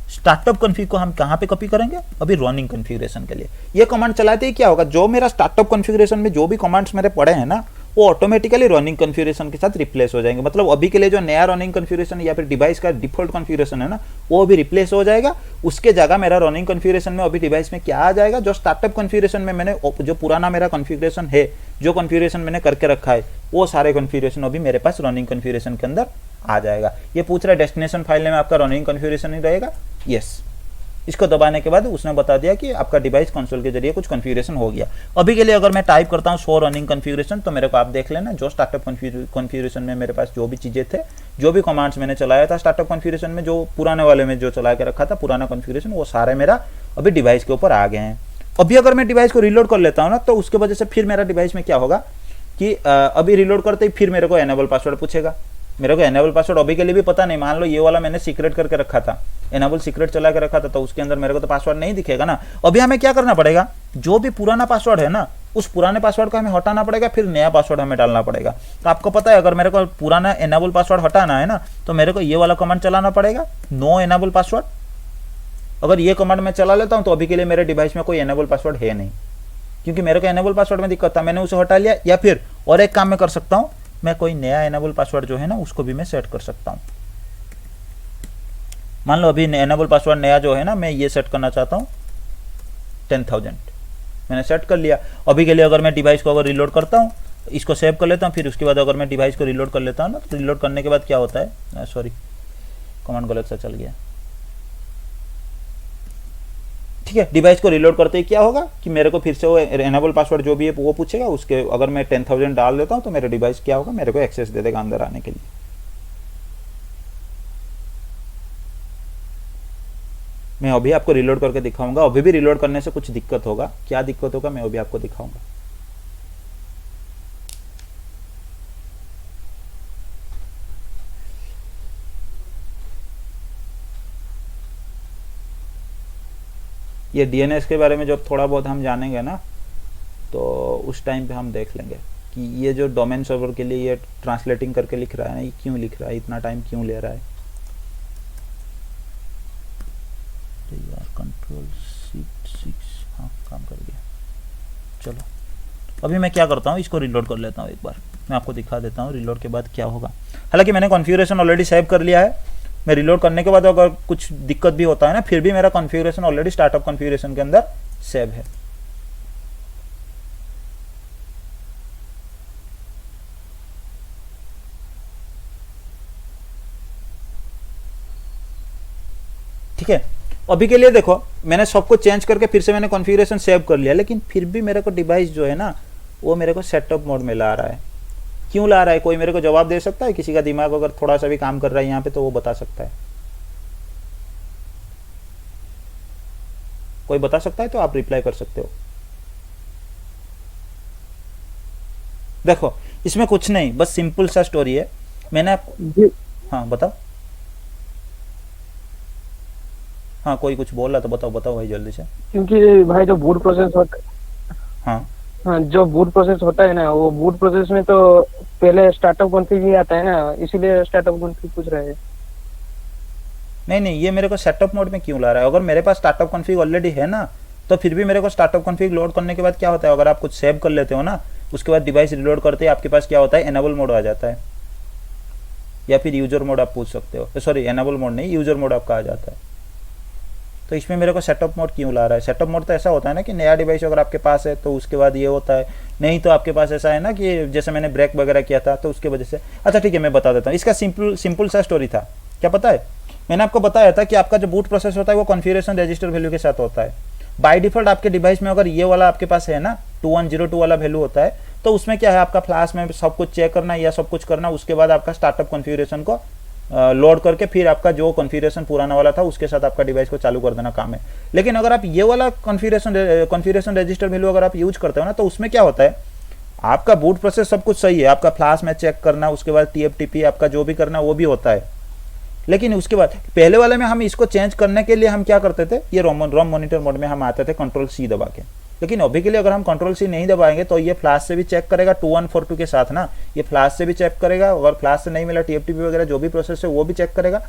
स्टार्टअप कॉन्फ़िग को हम कहां पे कॉपी करेंगे, अभी रनिंग कॉन्फ़िगरेशन के लिए। ये कमांड चलाते ही क्या होगा, जो मेरा स्टार्टअप कॉन्फ़िगरेशन में जो भी कमांड्स मेरे पड़े हैं ना वो ऑटोमेटिकली रनिंग कॉन्फ़िगरेशन के साथ रिप्लेस हो जाएंगे। मतलब अभी के लिए जो नया रनिंग कॉन्फ़िगरेशन या फिर डिवाइस का डिफॉल्ट कॉन्फ़िगरेशन है ना वो भी रिप्लेस हो जाएगा। उसके जगह मेरा रनिंग कॉन्फ़िगरेशन में अभी डिवाइस में क्या आ जाएगा, जो स्टार्टअप कॉन्फ़िगरेशन में मैंने जो पुराना मेरा कॉन्फ़िगरेशन है, जो कॉन्फ़िगरेशन मैंने करके रखा है वो सारे कॉन्फ़िगरेशन अभी मेरे पास रनिंग कॉन्फ़िगरेशन के अंदर आ जाएगा। ये पूछ रहा है डेस्टिनेशन फाइल में आपका रनिंग कॉन्फ़िगरेशन ही रहेगा, यस। इसको दबाने के बाद उसने बता दिया कि आपका डिवाइस कंसोल के जरिए कुछ कॉन्फ़िगरेशन हो गया। अभी के लिए अगर मैं टाइप करता हूँ शो रनिंग कॉन्फ़िगरेशन तो मेरे को आप देख लेना जो स्टार्टअप कॉन्फ़िगरेशन में मेरे पास जो भी चीज़ें थे, जो भी कमांड्स मैंने चलाया था स्टार्टअप कॉन्फ़िगरेशन में, जो पुराने वाले में जो चला के रखा था पुराना कॉन्फ़िगरेशन, वो सारे मेरा अभी डिवाइस के ऊपर आ गए हैं। अभी अगर मैं डिवाइस को रीलोड कर लेता हूँ ना तो उसके वजह से फिर मेरा डिवाइस में क्या होगा कि अभी रीलोड करते ही फिर मेरे को एनेबल पासवर्ड पूछेगा। मेरे को एनेबल पासवर्ड अभी के लिए भी पता नहीं, मान लो ये वाला मैंने सीक्रेट करके रखा था, एनेबल सीक्रेट चला के रखा था तो उसके अंदर मेरे को तो पासवर्ड नहीं दिखेगा ना। अभी हमें क्या करना पड़ेगा, जो भी पुराना पासवर्ड है ना उस पुराने पासवर्ड को हमें हटाना पड़ेगा, फिर नया पासवर्ड हमें डालना पड़ेगा। तो आपको पता है अगर मेरे को पुराना एनेबल पासवर्ड हटाना है ना तो मेरे को ये वाला कमांड चलाना पड़ेगा, नो एनेबल पासवर्ड। अगर ये कमांड मैं चला लेता हूँ तो अभी के लिए मेरे डिवाइस में कोई एनेबल पासवर्ड है नहीं, क्योंकि मेरे को एनेबल पासवर्ड में दिक्कत था, मैंने उसे हटा लिया। या फिर और एक काम मैं कर सकता हूँ, मैं कोई नया एनेबल पासवर्ड जो है ना उसको भी मैं सेट कर सकता हूँ। मान लो अभी एनेबल पासवर्ड नया जो है ना मैं ये सेट करना चाहता हूँ 10,000, मैंने सेट कर लिया। अभी के लिए अगर मैं डिवाइस को अगर रिलोड करता हूँ, इसको सेव कर लेता हूँ, फिर उसके बाद अगर मैं डिवाइस को रिलोड कर लेता हूँ ना तो रिलोड करने के बाद क्या होता है, सॉरी कमांड गलत सा चल गया। ठीक है, डिवाइस को रिलोड करते ही क्या होगा कि मेरे को फिर से वो एनेबल पासवर्ड जो भी है वो पूछेगा, उसके अगर मैं 10,000 डाल देता हूँ तो मेरा डिवाइस क्या होगा, मेरे को एक्सेस दे देगा अंदर आने के लिए। मैं अभी आपको रिलोड करके दिखाऊंगा। अभी भी रिलोड करने से कुछ दिक्कत होगा, क्या दिक्कत होगा मैं अभी आपको दिखाऊंगा। ये डीएनएस के बारे में जब थोड़ा बहुत हम जानेंगे ना, तो उस टाइम पे हम देख लेंगे कि ये जो डोमेन सर्वर के लिए ये ट्रांसलेटिंग करके लिख रहा है ना, ये क्यों लिख रहा है, इतना टाइम क्यों ले रहा है। कंट्रोल शिफ्ट 6, हाँ काम कर गया। चलो अभी मैं क्या करता हूँ, इसको रिलोड कर लेता हूँ एक बार, मैं आपको दिखा देता हूँ रिलोड के बाद क्या होगा। हालांकि मैंने कॉन्फ़िगरेशन ऑलरेडी सेव कर लिया है। मैं रिलोड करने के बाद अगर कुछ दिक्कत भी होता है ना, फिर भी मेरा कॉन्फ़िगरेशन ऑलरेडी स्टार्टअप कॉन्फ़िगरेशन के अंदर सेव है। ठीक है, अभी के लिए देखो मैंने सबको चेंज करके फिर से मैंने कॉन्फ़िगरेशन सेव कर लिया, लेकिन फिर भी मेरे को डिवाइस जो है ना वो मेरे को सेटअप मोड में ला रहा है। क्यों ला रहा है, कोई मेरे को जवाब दे सकता है? किसी का दिमाग अगर थोड़ा सा भी काम कर रहा है यहाँ पे तो वो बता सकता है। कोई बता सकता है तो आप रिप्लाई कर सकते हो। देखो इसमें कुछ नहीं, बस सिंपल सा स्टोरी है। मैंने आपको, हाँ बताओ, हाँ कोई कुछ बोल रहा तो बताओ बताओ भाई जल्दी से। क्योंकि भाई जो बूट प्रोसेस होता है, हाँ हाँ जो बूट प्रोसेस होता है ना, वो बूट प्रोसेस में तो पहले स्टार्टअप कॉन्फ़िग ही आता है ना, इसीलिए स्टार्टअप कॉन्फ़िग पूछ रहे हैं। नहीं नहीं, ये मेरे को सेटअप मोड में क्यों ला रहा है? अगर मेरे पास स्टार्टअप कॉन्फ़िग ऑलरेडी है ना, तो फिर भी मेरे को स्टार्टअप कॉन्फ़िग लोड करने के बाद क्या होता है, अगर आप कुछ सेव कर लेते हो ना, उसके बाद डिवाइस रिलोड करते ही आपके पास क्या होता है, एनेबल मोड आ जाता है, या फिर यूजर मोड आप पूछ सकते हो। सॉरी एनेबल मोड नहीं, यूजर मोड आपका आ जाता है। तो इसमें मेरे को सेटअप मोड क्यों ला रहा है? सेटअप मोड तो ऐसा होता है ना कि नया डिवाइस अगर आपके पास है तो उसके बाद ये होता है, नहीं तो आपके पास ऐसा है ना कि जैसे मैंने ब्रेक वगैरह किया था तो उसके वजह से। अच्छा ठीक है, मैं बता देता हूँ, इसका सिंपल सा स्टोरी था। क्या पता है, मैंने आपको बताया था कि आपका जो बूट प्रोसेस होता है वो कॉन्फ़िगरेशन रजिस्टर वैल्यू के साथ होता है। बाय डिफॉल्ट आपके डिवाइस में अगर ये वाला आपके पास है ना 2102 वाला वैल्यू होता है, तो उसमें क्या है, आपका फ्लैश में सब कुछ चेक करना या सब कुछ करना, उसके बाद आपका स्टार्टअप कॉन्फ़िगरेशन को लोड करके फिर आपका जो कॉन्फ़िगरेशन पुराना वाला था उसके साथ आपका डिवाइस को चालू कर देना काम है। लेकिन अगर आप ये वाला कॉन्फ़िगरेशन रजिस्टर वैल्यू अगर आप यूज करते हो ना, तो उसमें क्या होता है, आपका बूट प्रोसेस सब कुछ सही है, आपका फ्लैश में चेक करना, उसके बाद TFTP आपका जो भी करना वो भी होता है। लेकिन उसके बाद पहले वाले में हम इसको चेंज करने के लिए हम क्या करते थे, ये रोम मॉनिटर मोड में हम आते थे कंट्रोल C दबा के। लेकिन अभी के लिए अगर हम कंट्रोल C नहीं दबाएंगे तो ये फ्लैश से भी चेक करेगा 2142 के साथ ना, ये फ्लैश से भी चेक करेगा, अगर फ्लैश से नहीं मिला TFTP वगैरह जो भी प्रोसेस है वो भी चेक करेगा।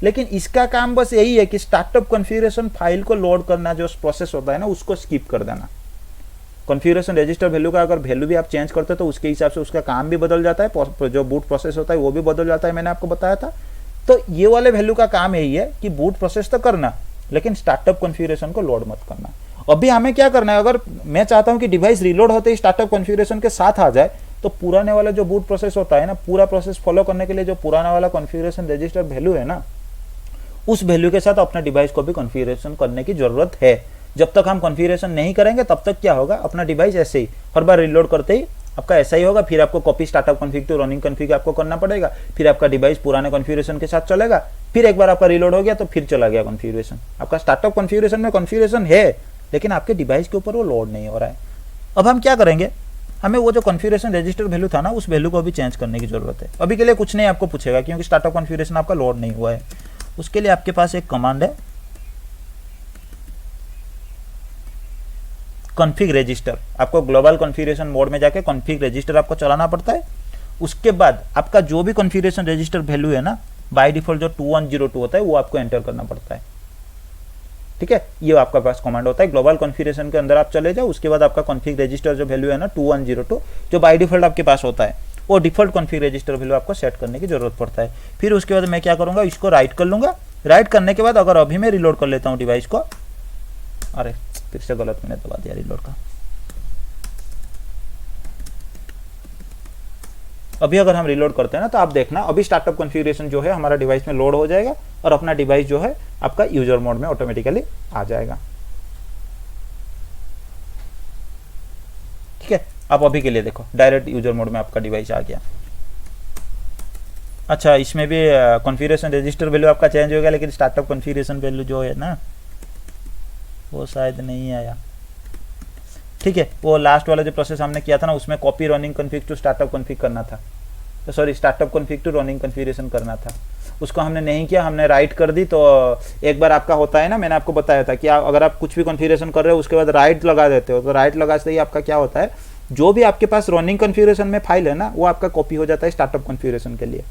लेकिन इसका काम बस यही है कि स्टार्टअप कॉन्फ़िगरेशन फाइल को लोड करना, जो प्रोसेस होता है ना उसको स्किप कर देना। कॉन्फ़िगरेशन रजिस्टर वैल्यू का अगर वैल्यू भी आप चेंज करते हो तो उसके हिसाब से उसका काम भी बदल जाता है, जो बूट प्रोसेस होता है वो भी बदल जाता है, मैंने आपको बताया था। तो ये वाले वैल्यू का काम यही है कि बूट प्रोसेस तो करना, लेकिन स्टार्टअप कॉन्फ़िगरेशन को लोड मत करना। अभी हमें क्या करना है, अगर मैं चाहता हूं कि डिवाइस रीलोड होते ही स्टार्टअप कॉन्फ़िगरेशन के साथ आ जाए, तो पुराने वाला जो बूट प्रोसेस होता है ना, पूरा प्रोसेस फॉलो करने के लिए जो पुराना वाला कॉन्फ़िगरेशन रजिस्टर वैल्यू है ना, उस वैल्यू के साथ अपना डिवाइस को भी कॉन्फ़िगरेशन करने की जरूरत है। जब तक हम कॉन्फ़िगरेशन नहीं करेंगे तब तक क्या होगा, अपना डिवाइस ऐसे ही हर बार रिलोड करते ही आपका ऐसा ही होगा। फिर आपको copy startup config to running config आपको करना पड़ेगा, फिर आपका डिवाइस पुराने कॉन्फ़िगरेशन के साथ चलेगा, फिर एक बार आपका रिलोड हो गया तो फिर चला गया कॉन्फ़िगरेशन। आपका स्टार्टअप कॉन्फ़िगरेशन में कॉन्फ़िगरेशन है, लेकिन आपके डिवाइस के ऊपर वो लोड नहीं हो रहा है। अब हम क्या करेंगे, हमें वो जो कॉन्फ़िगरेशन रजिस्टर वैल्यू था ना, उस वैल्यू को भी चेंज करने की जरूरत है। अभी के लिए कुछ नहीं आपको पूछेगा, क्योंकि स्टार्टअप कॉन्फ़िगरेशन आपका लोड नहीं हुआ है। उसके लिए आपके पास एक कमांड है, कॉन्फ़िग रजिस्टर। आपको ग्लोबल कॉन्फ़िगरेशन मोड में जाके कॉन्फ़िग रजिस्टर आपको चलाना पड़ता है। उसके बाद आपका जो भी कॉन्फ़िगरेशन रजिस्टर वैल्यू है ना, बाय डिफॉल्ट जो 2102 होता है वो आपको एंटर करना पड़ता है। ठीक है, ये आपका पास कमांड होता है। ग्लोबल कॉन्फ़िगरेशन के अंदर आप चले जाओ, उसके बाद आपका कॉन्फ़िग रजिस्टर जो वैल्यू है ना 2102, जो बाय डिफॉल्ट आपके पास होता है, वो डिफॉल्ट कॉन्फ़िग रजिस्टर वैल्यू आपको सेट करने की जरूरत पड़ता है। फिर उसके बाद मैं क्या करूंगा, इसको राइट कर लूंगा। राइट करने के बाद अगर अभी मैं रिलोड कर लेता हूँ डिवाइस को, अरे फिर से गलत मैंने दबा दिया रिलोड का। अभी अगर हम रिलोड करते हैं ना, तो आप देखना अभी स्टार्टअप कॉन्फ़िगरेशन जो है हमारा डिवाइस में लोड हो जाएगा और अपना डिवाइस जो है आपका यूजर मोड में ऑटोमेटिकली आ जाएगा। ठीक है, आप अभी के लिए देखो डायरेक्ट यूजर मोड में आपका डिवाइस आ गया। अच्छा, इसमें भी कॉन्फ़िगरेशन रजिस्टर वैल्यू आपका चेंज हो गया, लेकिन स्टार्टअप कॉन्फ़िगरेशन वैल्यू जो है ना वो शायद नहीं आया। ठीक है, वो लास्ट वाला जो प्रोसेस हमने किया था ना, उसमें copy running config to startup config करना था, sorry startup config to running configuration करना था, उसको हमने नहीं किया, हमने राइट कर दी। तो एक बार आपका होता है ना, मैंने आपको बताया था कि अगर आप कुछ भी कॉन्फ़िगरेशन कर रहे हो उसके बाद राइट लगा देते हो, तो राइट लगाते ही आपका क्या होता है, जो भी आपके पास रनिंग कॉन्फ़िगरेशन में फाइल है ना, वो आपका कॉपी हो जाता है स्टार्टअप कॉन्फ़िगरेशन के लिए,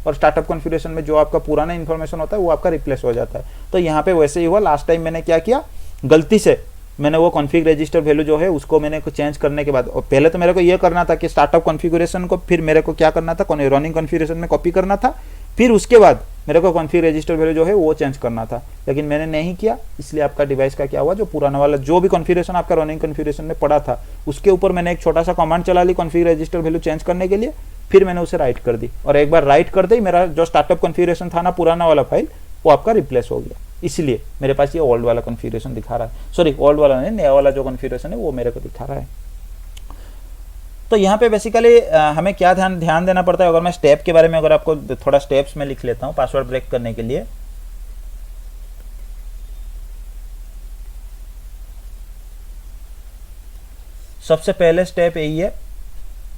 और स्टार्टअप कॉन्फ़िगरेशन में जो आपका पुराना इन्फॉर्मेशन होता है वो आपका रिप्लेस हो जाता है। तो यहाँ पे वैसे ही हुआ, लास्ट टाइम मैंने क्या किया, गलती से मैंने वो कॉन्फ़िग रजिस्टर वैल्यू जो है उसको मैंने चेंज करने के बाद, और पहले तो मेरे को ये करना था कि स्टार्टअप कॉन्फ़िगरेशन को फिर मेरे को क्या करना था, रनिंग कॉन्फ़िगरेशन में कॉपी करना था, फिर उसके बाद मेरे को कॉन्फ़िग रजिस्टर वैल्यू जो है वो चेंज करना था, लेकिन मैंने नहीं किया। इसलिए आपका डिवाइस का क्या हुआ, जो पुराना वाला जो भी कॉन्फ़िगरेशन आपका रनिंग कॉन्फ़िगरेशन में पड़ा था उसके ऊपर मैंने एक छोटा सा कमांड चला ली कॉन्फ़िग रजिस्टर वैल्यू चेंज करने के लिए, फिर मैंने उसे राइट कर दी, और एक बार राइट कर दी मेरा जो स्टार्टअप कॉन्फ़िगरेशन था ना पुराना वाला फाइल, वो आपका रिप्लेस हो गया। इसलिए मेरे पास ये ओल्ड वाला कॉन्फ़िगरेशन दिखा रहा है, सॉरी ओल्ड वाला नहीं, नया वाला जो कॉन्फ़िगरेशन है वो मेरे को दिखा रहा है। तो यहाँ पे बेसिकली हमें क्या ध्यान देना पड़ता है, अगर मैं स्टेप के बारे में अगर आपको थोड़ा स्टेप्स में लिख लेता हूँ पासवर्ड ब्रेक करने के लिए। सबसे पहले स्टेप यही है,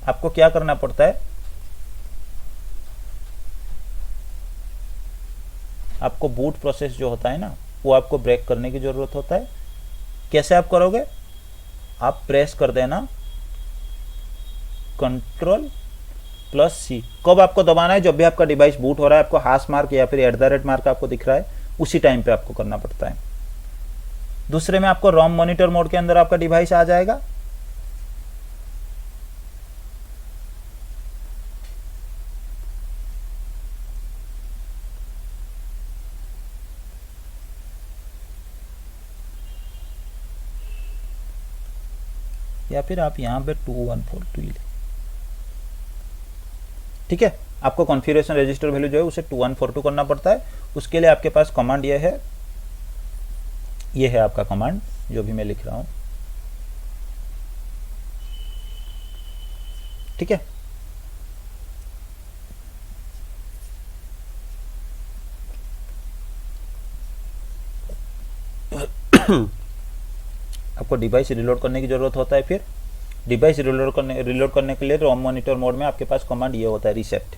आपको क्या करना पड़ता है, आपको बूट प्रोसेस जो होता है ना वो आपको ब्रेक करने की जरूरत होता है। कैसे आप करोगे, आप प्रेस कर देना Ctrl+C। कब आपको दबाना है, जब भी आपका डिवाइस बूट हो रहा है, आपको हाश मार्क या फिर @ मार्क आपको दिख रहा है, उसी टाइम पे आपको करना पड़ता है। दूसरे में आपको रोम मॉनिटर मोड के अंदर आपका डिवाइस आ जाएगा। या फिर आप यहाँ पे 2142 ले, ठीक है। आपको कॉन्फ़िगरेशन रजिस्टर वैल्यू जो है उसे 2142 करना पड़ता है। उसके लिए आपके पास कमांड ये है आपका कमांड जो भी मैं लिख रहा हूं, ठीक है। आपको डिवाइस रिलोड करने की जरूरत होता है। फिर डिवाइस रिलोड करने के लिए रोम मॉनिटर मोड में आपके पास कमांड ये होता है रीसेट।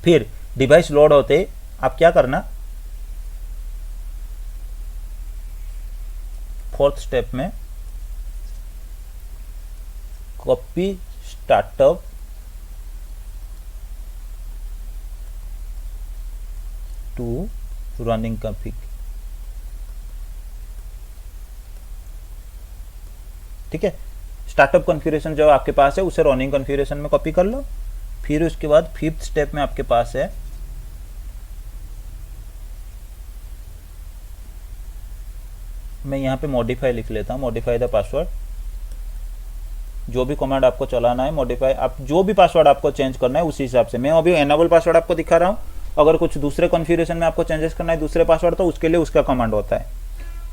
फिर डिवाइस लोड होते ही आप क्या करना, फोर्थ स्टेप में copy startup to running config, ठीक है। स्टार्टअप कॉन्फ़िगरेशन जो आपके पास है उसे रनिंग कॉन्फ़िगरेशन में कॉपी कर लो। फिर उसके बाद फिफ्थ स्टेप में आपके पास है मैं यहाँ पे मॉडिफाई लिख लेता हूँ, मॉडिफाई द पासवर्ड। जो भी कमांड आपको चलाना है मॉडिफाई, आप जो भी पासवर्ड आपको चेंज करना है उसी हिसाब से। मैं अभी एनेबल पासवर्ड आपको दिखा रहा हूँ, अगर कुछ दूसरे कॉन्फ़िगरेशन में आपको चेंजेस करना है दूसरे पासवर्ड, तो उसके लिए उसका कमांड होता है।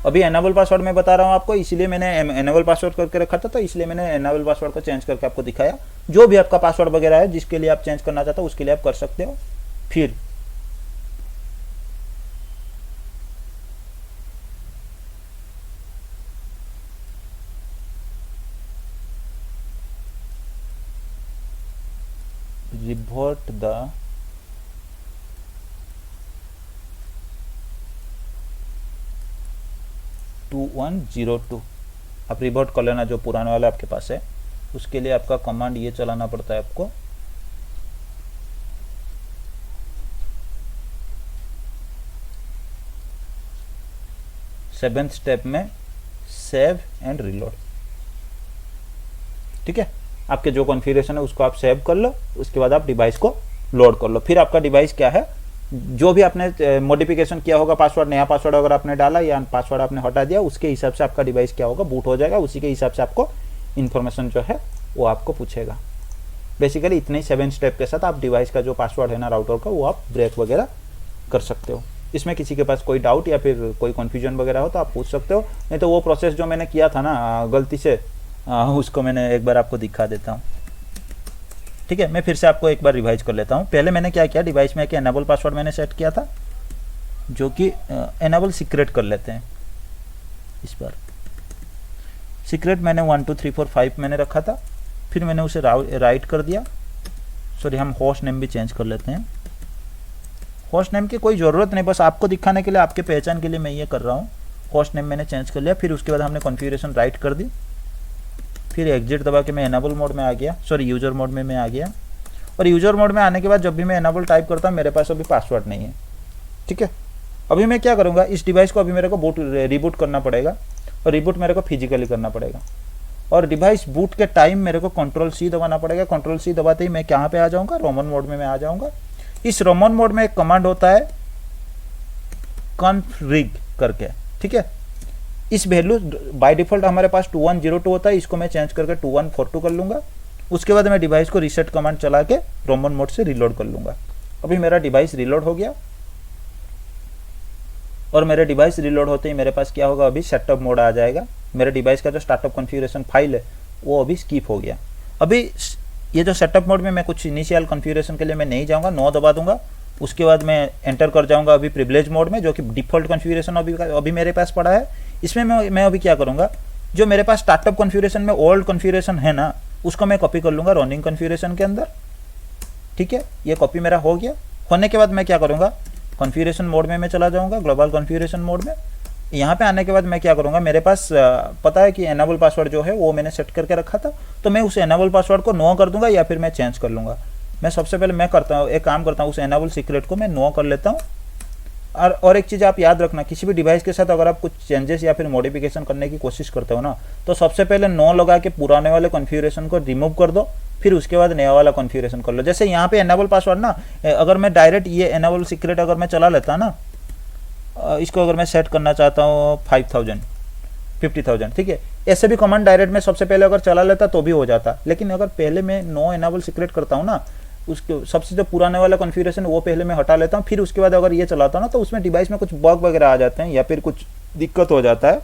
अभी एनेबल पासवर्ड मैं बता रहा हूँ आपको, इसलिए मैंने एनेबल पासवर्ड करके रखा था, तो इसलिए मैंने एनेबल पासवर्ड को चेंज करके आपको दिखाया। जो भी आपका पासवर्ड वगैरह है जिसके लिए आप चेंज करना चाहते हो उसके लिए आप कर सकते हो। फिर रिवर्ट द टू 102 आप रिवर्ट कर लेना जो पुराना वाला आपके पास है। उसके लिए आपका कमांड ये चलाना पड़ता है आपको, सेवेंथ स्टेप में सेव एंड रिलोड, ठीक है। आपके जो कॉन्फ़िगरेशन है उसको आप सेव कर लो, उसके बाद आप डिवाइस को लोड कर लो। फिर आपका डिवाइस क्या है, जो भी आपने मॉडिफिकेशन किया होगा पासवर्ड, नया पासवर्ड अगर आपने डाला या पासवर्ड आपने हटा दिया, उसके हिसाब से आपका डिवाइस क्या होगा, बूट हो जाएगा। उसी के हिसाब से आपको इन्फॉर्मेशन जो है वो आपको पूछेगा। बेसिकली इतने ही 7 स्टेप के साथ आप डिवाइस का जो पासवर्ड है ना राउटर का, वो आप ब्रेक वगैरह कर सकते हो। इसमें किसी के पास कोई डाउट या फिर कोई कन्फ्यूजन वगैरह हो तो आप पूछ सकते हो, नहीं तो वो प्रोसेस जो मैंने किया था ना गलती से, उसको मैंने एक बार आपको दिखा देता हूँ, ठीक है। मैं फिर से आपको एक बार रिवाइज कर लेता हूँ। पहले मैंने क्या किया, डिवाइस में एक एनेबल पासवर्ड मैंने सेट किया था, जो कि एनेबल सीक्रेट कर लेते हैं। इस बार सीक्रेट मैंने 1 2 3 4 5 मैंने रखा था, फिर मैंने उसे राइट कर दिया। सॉरी, हम होस्ट नेम भी चेंज कर लेते हैं। होस्ट नेम की कोई ज़रूरत नहीं, बस आपको दिखाने के लिए, आपके पहचान के लिए मैं ये कर रहा हूँ। होस्ट नेम मैंने चेंज कर लिया, फिर उसके बाद हमने कॉन्फ़िगरेशन राइट कर दी, फिर एग्जिट दबा के मैं एनेबल मोड में आ गया, सॉरी यूज़र मोड में मैं आ गया। और यूज़र मोड में आने के बाद जब भी मैं एनेबल टाइप करता हूँ, मेरे पास अभी पासवर्ड नहीं है, ठीक है। अभी मैं क्या करूँगा, इस डिवाइस को अभी मेरे को रिबूट करना पड़ेगा, और रिबूट मेरे को फिजिकली करना पड़ेगा। और डिवाइस बूट के टाइम मेरे को Ctrl+C दबाना पड़ेगा। Ctrl+C दबाते ही मैं कहाँ पे आ जाऊँगा, रोमन मोड में मैं आ जाऊँगा। इस रोमन मोड में एक कमांड होता है config करके, ठीक है। इस वैल्यू बाय डिफॉल्ट हमारे पास 2102 होता है, इसको मैं चेंज करके 2142 कर लूँगा। उसके बाद मैं डिवाइस को रीसेट कमांड चला के रोमन मोड से रिलोड कर लूँगा। अभी मेरा डिवाइस रिलोड हो गया, और मेरे डिवाइस रिलोड होते ही मेरे पास क्या होगा, अभी सेटअप मोड आ जाएगा। मेरे डिवाइस का जो स्टार्टअप कॉन्फ़िगरेशन फाइल है वो अभी स्किप हो गया। अभी ये जो सेटअप मोड में मैं कुछ इनिशियल कॉन्फ़िगरेशन के लिए मैं नहीं जाऊँगा, 9 दबा दूंगा। उसके बाद मैं एंटर कर जाऊँगा अभी प्रिविलेज मोड में, जो कि डिफ़ॉल्ट कॉन्फ़िगरेशन अभी मेरे पास पड़ा है। इसमें मैं अभी क्या करूँगा, जो मेरे पास स्टार्टअप कॉन्फ़िगरेशन में ओल्ड कॉन्फ़िगरेशन है ना, उसको मैं कॉपी कर लूँगा रनिंग कॉन्फ़िगरेशन के अंदर, ठीक है। ये कॉपी मेरा हो गया। होने के बाद मैं क्या करूँगा, कॉन्फ़िगरेशन मोड में मैं चला जाऊँगा, ग्लोबल कॉन्फ़िगरेशन मोड में। यहाँ पे आने के बाद मैं क्या करूँगा, मेरे पास पता है कि एनेबल पासवर्ड जो है वो मैंने सेट करके रखा था, तो मैं उस एनेबल पासवर्ड को नो कर दूंगा, या फिर मैं चेंज कर लूँगा। मैं सबसे पहले मैं करता हूँ, एक काम करता हूँ, उस एनेबल सीक्रेट को मैं नो कर लेता हूँ। और एक चीज़ आप याद रखना, किसी भी डिवाइस के साथ अगर आप कुछ चेंजेस या फिर मॉडिफिकेशन करने की कोशिश करते हो ना, तो सबसे पहले नो लगा के पुराने वाले कॉन्फ़िगरेशन को रिमूव कर दो, फिर उसके बाद नया वाला कॉन्फ़िगरेशन कर लो। जैसे यहाँ पे एनेबल पासवर्ड ना, अगर मैं डायरेक्ट ये एनेबल सीक्रेट अगर मैं चला लेता ना, इसको अगर मैं सेट करना चाहता हूँ 50,000, ठीक है, ऐसे भी कमांड डायरेक्ट में सबसे पहले अगर चला लेता तो भी हो जाता। लेकिन अगर पहले मैं नो एनेबल सीक्रेट करता हूँ ना, उसके सबसे जो पुराने वाला कॉन्फ़िगरेशन वो पहले मैं हटा लेता हूँ, फिर उसके बाद अगर ये चलाता हूँ ना, तो उसमें डिवाइस में कुछ बग वगैरह आ जाते हैं या फिर कुछ दिक्कत हो जाता है,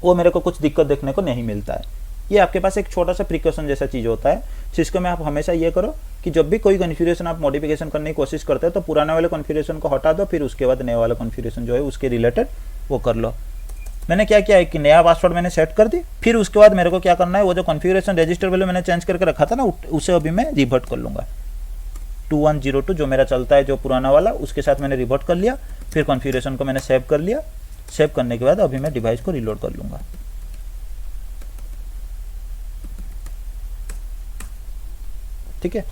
वो मेरे को कुछ दिक्कत देखने को नहीं मिलता है। ये आपके पास एक छोटा सा प्रिकॉशन जैसा चीज़ होता है, जिसको मैं आप हमेशा ये करो कि जब भी कोई कॉन्फ़िगरेशन आप मॉडिफिकेशन करने की कोशिश करते हो, तो पुराने वाले कॉन्फ़िगरेशन को हटा दो, फिर उसके बाद नया वाला कॉन्फ़िगरेशन जो है उसके रिलेटेड वो कर लो। मैंने क्या किया है कि नया पासवर्ड मैंने सेट कर दी, फिर उसके बाद मेरे को क्या करना है, वो जो कॉन्फ़िगरेशन रजिस्टर वैल्यू मैंने चेंज करके रखा था ना, उसे अभी मैं रिवर्ट कर लूँगा। 2102 जो मेरा चलता है, जो पुराना वाला, उसके साथ मैंने रिवर्ट कर लिया। फिर कॉन्फ़िगरेशन को मैंने सेव कर लिया। सेव करने के बाद अभी मैं डिवाइस को रिलोड कर लूँगा, ठीक है।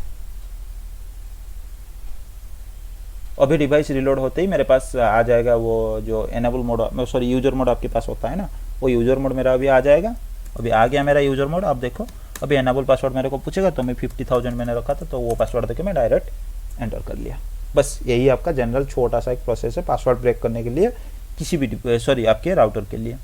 अभी डिवाइस रिलोड होते ही मेरे पास आ जाएगा वो जो enable mode, sorry user mode आपके पास होता है ना, वो यूजर मोड मेरा अभी आ जाएगा। अभी आ गया मेरा यूजर मोड, आप देखो। अभी एनेबल पासवर्ड मेरे को पूछेगा, तो मैं 50,000 मैंने रखा था, तो वो पासवर्ड देके मैं डायरेक्ट एंटर कर लिया। बस यही आपका जनरल छोटा सा एक प्रोसेस है पासवर्ड ब्रेक करने के लिए, किसी भी आपके राउटर के लिए।